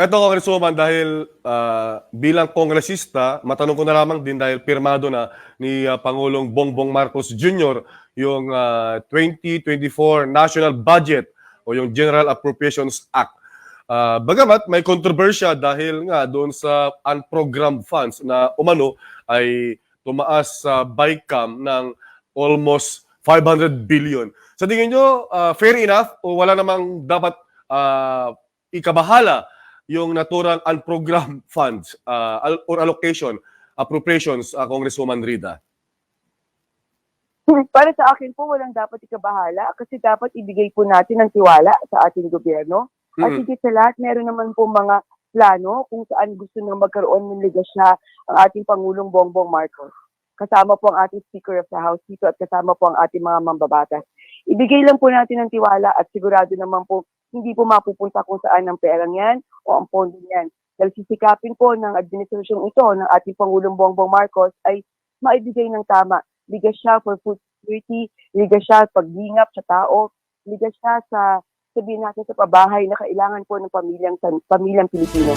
Eto, Congresswoman, dahil bilang kongresista, matanong ko na lamang din dahil pirmado na ni Pangulong Bongbong Marcos Jr. yung 2024 National Budget o yung General Appropriations Act. Bagamat may kontrobersya dahil nga doon sa unprogrammed funds na umano ay tumaas sa BICAM ng almost 500 billion. Sa tingin nyo, fair enough o wala namang dapat ikabahala yung naturang unprogrammed funds or allocation, appropriations, Congresswoman Rida? Para sa akin po, walang dapat ikabahala kasi dapat ibigay po natin ang tiwala sa ating gobyerno. At higit sa lahat, meron naman po mga plano kung saan gusto nang magkaroon ng ligasya ang ating Pangulong Bongbong Marcos. Kasama po ang ating Speaker of the House dito at kasama po ang ating mga mambabatas. Ibigay lang po natin ang tiwala at sigurado naman po hindi po mapupunta kung saan ang perang yan o ang pondo yan. Dahil sisikapin po ng administrasyong ito ng ating Pangulong Bongbong Marcos ay maibigay ng tama. Ligas siya for food security, ligas siya sa paglingap sa tao, ligas siya sa sabihin natin sa pabahay na kailangan po ng pamilyang Pilipino.